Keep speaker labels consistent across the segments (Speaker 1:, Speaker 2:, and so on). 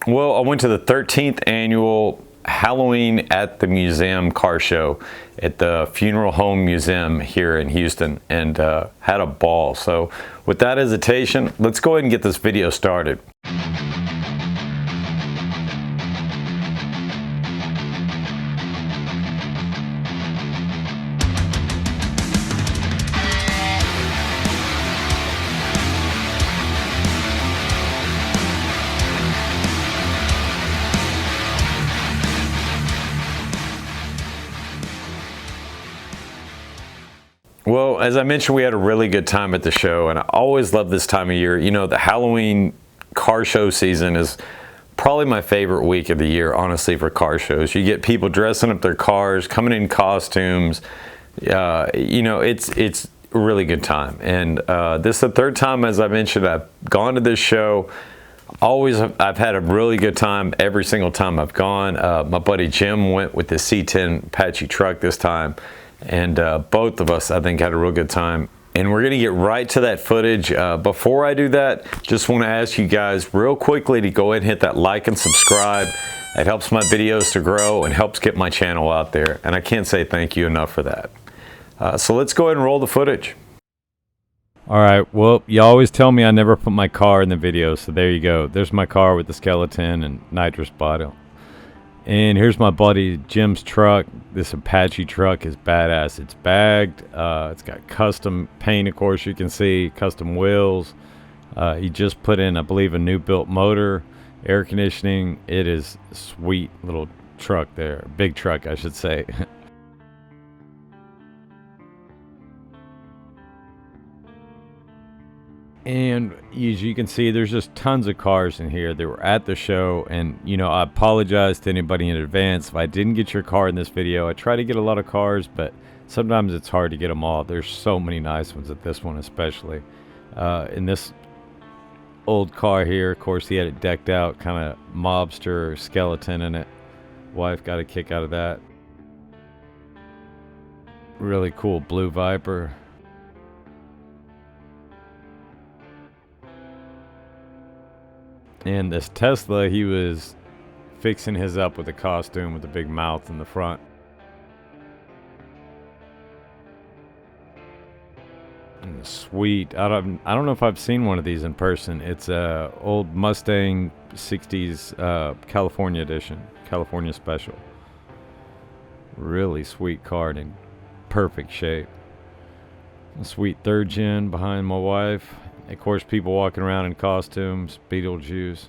Speaker 1: Well, I went to the 13th annual Halloween at the Museum car show at the Funeral Home Museum here in Houston, and had a ball. So without hesitation, let's go ahead and get this video started. Well, as I mentioned, we had a really good time at the show, and I always love this time of year. You know, the Halloween car show season is probably my favorite week of the year, honestly, for car shows. You get people dressing up their cars, coming in costumes. You know, it's a really good time. And this is the third time, as I mentioned, I've gone to this show. I've had a really good time every single time I've gone. My buddy Jim went with the C10 Apache truck this time. And both of us, I think, had a real good time. And we're going to get right to that footage. Before I do that, just want to ask you guys real quickly to go ahead and hit that like and subscribe. It helps my videos to grow and helps get my channel out there. And I can't say thank you enough for that. So let's go ahead and roll the footage. All right, well, you always tell me I never put my car in the video, so there you go. There's my car with the skeleton and nitrous bottle. And here's my buddy Jim's truck. This Apache truck is badass. It's bagged. It's got custom paint, of course, you can see, custom wheels. He just put in, I believe, a new built motor, air conditioning. It is a sweet little truck there. Big truck, I should say. And as you can see, there's just tons of cars in here that were at the show. And, you know, I apologize to anybody in advance if I didn't get your car in this video. I try to get a lot of cars, but sometimes it's hard to get them all. There's so many nice ones at this one especially. In this old car here, of course, he had it decked out, kind of mobster skeleton in it. Wife got a kick out of that. Really cool blue Viper. And this Tesla, he was fixing his up with a costume with a big mouth in the front. And sweet. I don't know if I've seen one of these in person. It's a old Mustang 60s California edition, California special. Really sweet car in perfect shape. A sweet third gen behind my wife. Of course, people walking around in costumes, Beetlejuice.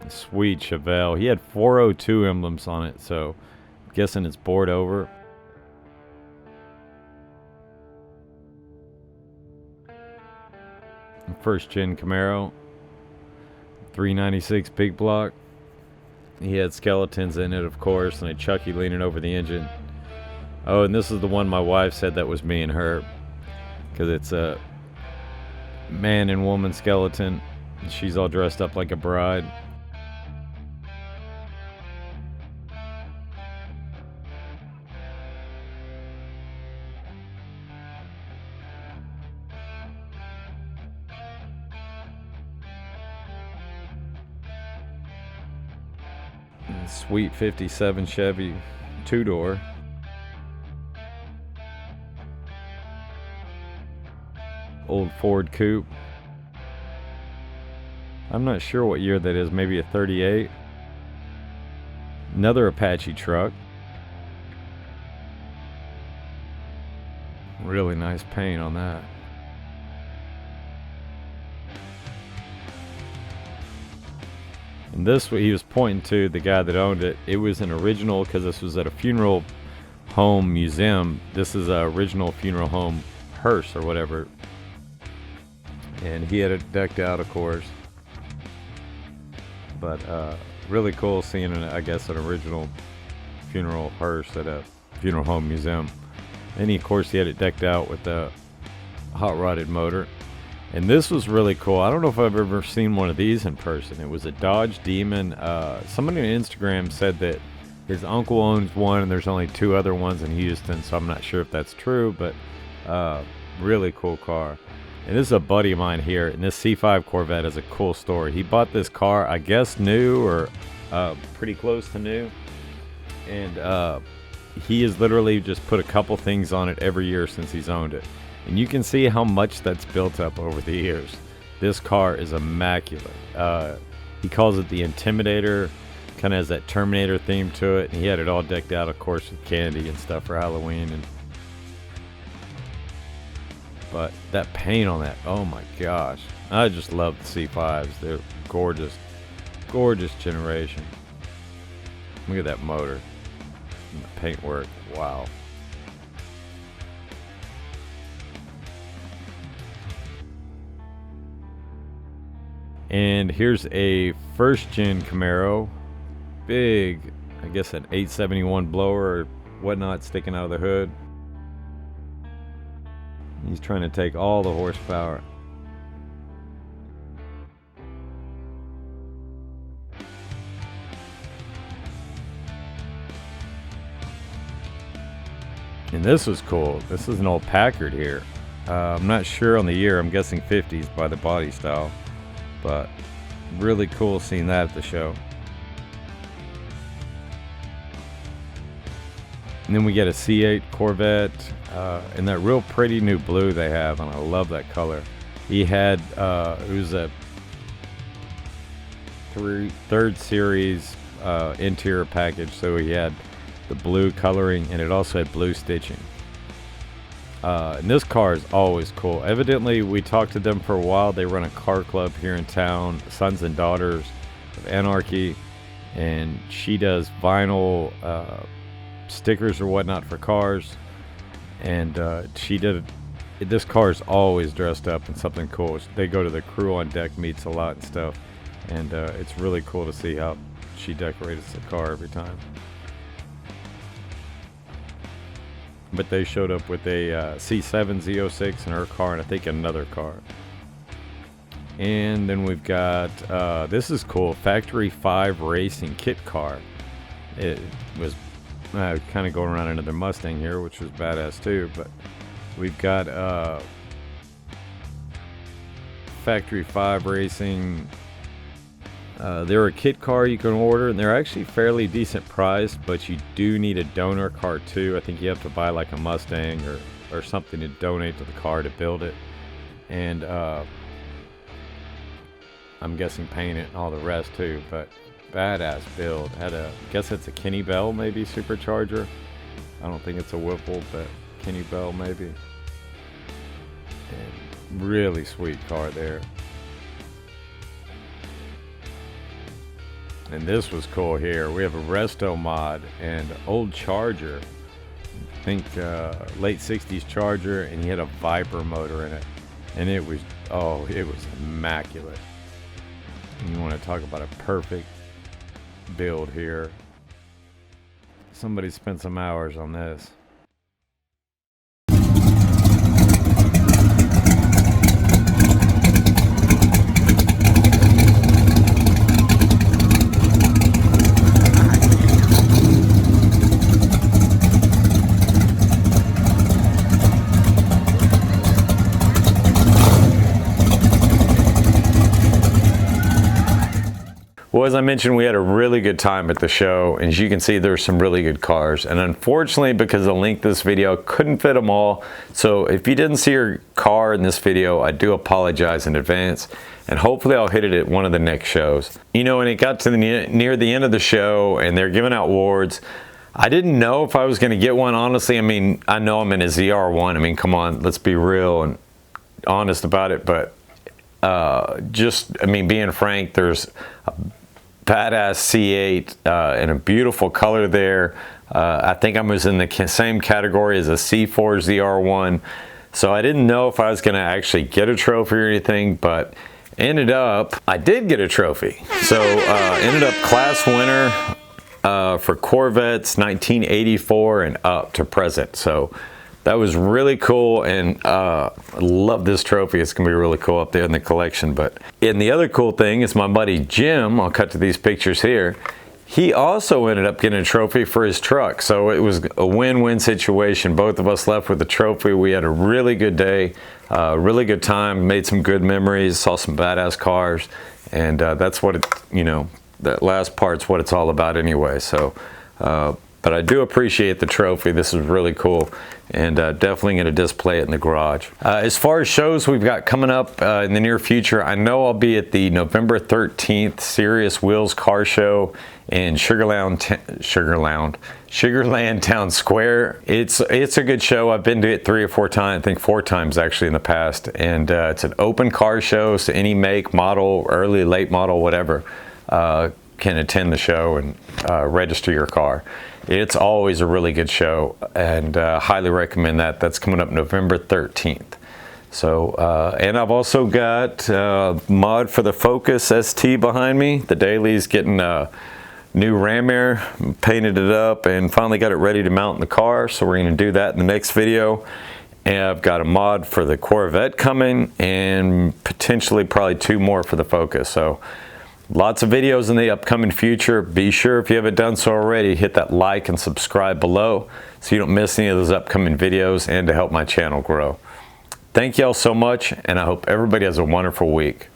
Speaker 1: Sweet Chevelle. He had 402 emblems on it, so I'm guessing it's bored over. First gen Camaro. 396 big block. He had skeletons in it, of course, and a Chucky leaning over the engine. Oh, and this is the one my wife said that was me and her, because it's a man and woman skeleton. She's all dressed up like a bride. And sweet 57 Chevy two-door. Old Ford coupe. I'm not sure what year that is, maybe a 38. Another Apache truck. Really nice paint on that. And this, what he was pointing to, the guy that owned it, it was an original, because this was at a funeral home museum. This is an original funeral home hearse or whatever. And he had it decked out, of course. But really cool seeing, I guess, an original funeral hearse at a funeral home museum. And he, of course, he had it decked out with the hot rodded motor. And this was really cool. I don't know if I've ever seen one of these in person. It was a Dodge Demon. Somebody on Instagram said that his uncle owns one and there's only 2 other ones in Houston, so I'm not sure if that's true, but really cool car. And this is a buddy of mine here, and this C5 Corvette is a cool story. He bought this car, I guess new or pretty close to new, and he has literally just put a couple things on it every year since he's owned it. And you can see how much that's built up over the years. This car is immaculate. He calls it the Intimidator, kind of has that Terminator theme to it, and he had it all decked out, of course, with candy and stuff for Halloween. But that paint on that, oh my gosh. I just love the C5s. They're gorgeous, gorgeous generation. Look at that motor and the paintwork, wow. And here's a first gen Camaro, big, I guess an 871 blower or whatnot sticking out of the hood. He's trying to take all the horsepower. And this was cool. This is an old Packard here. I'm not sure on the year. I'm guessing 50s by the body style. But really cool seeing that at the show. And then we get a C8 Corvette in that real pretty new blue they have, and I love that color. He had it was a third series interior package, so he had the blue coloring, and it also had blue stitching. And this car is always cool. Evidently, we talked to them for a while. They run a car club here in town, Sons and Daughters of Anarchy, and she does vinyl stickers or whatnot for cars. And this car is always dressed up in something cool. They go to the crew on deck meets a lot and stuff, and it's really cool to see how she decorates the car every time. But they showed up with a C7 Z06 in her car, and I think another car. And then we've got, this is cool, Factory 5 Racing kit car. It was kind of going around into their Mustang here, which was badass too. But we've got Factory 5 Racing. They're a kit car you can order, and they're actually fairly decent priced, but you do need a donor car too. I think you have to buy like a Mustang or something to donate to the car to build it. And I'm guessing paint it and all the rest too, but badass build. I guess it's a Kenny Bell maybe supercharger. I don't think it's a Whipple, but Kenny Bell maybe. And really sweet car there. And this was cool here. We have a Resto mod and old Charger. I think late 60s Charger, and he had a Viper motor in it. And it was immaculate. And you want to talk about a perfect build here. Somebody spent some hours on this. Well, as I mentioned, we had a really good time at the show, and as you can see, there's some really good cars. And unfortunately, because of the length of this video, couldn't fit them all. So if you didn't see your car in this video, I do apologize in advance, and hopefully I'll hit it at one of the next shows. You know, when it got to near the end of the show, and they're giving out awards, I didn't know if I was going to get one, honestly. I mean, I know I'm in a ZR1. I mean, come on, let's be real and honest about it. But being frank, there's a badass C8 in a beautiful color there. I think I was in the same category as a C4 ZR1. So I didn't know if I was going to actually get a trophy or anything, but ended up, I did get a trophy. So ended up class winner for Corvettes 1984 and up to present. So that was really cool, and I love this trophy. It's gonna be really cool up there in the collection. And the other cool thing is my buddy Jim, I'll cut to these pictures here, He also ended up getting a trophy for his truck, so it was a win-win situation. Both of us left with a trophy. We had a really good day, really good time, made some good memories, saw some badass cars, and that's what it, you know, that last part's what it's all about anyway. So, but I do appreciate the trophy. This is really cool, and definitely going to display it in the garage. As far as shows we've got coming up in the near future, I know I'll be at the November 13th Serious Wheels Car Show in Sugarland Town Square. It's a good show. I've been to it 3 or 4 times, I think 4 times actually in the past, and it's an open car show, so any make, model, early, late model, whatever, can attend the show and register your car. It's always a really good show, and highly recommend that. That's coming up November 13th. So, and I've also got mod for the Focus ST behind me. The Daily's getting new ram air, painted it up, and finally got it ready to mount in the car. So we're going to do that in the next video. And I've got a mod for the Corvette coming, and potentially probably 2 more for the Focus. So lots of videos in the upcoming future. Be sure, if you haven't done so already, hit that like and subscribe below so you don't miss any of those upcoming videos, and to help my channel grow. Thank y'all so much, and I hope everybody has a wonderful week.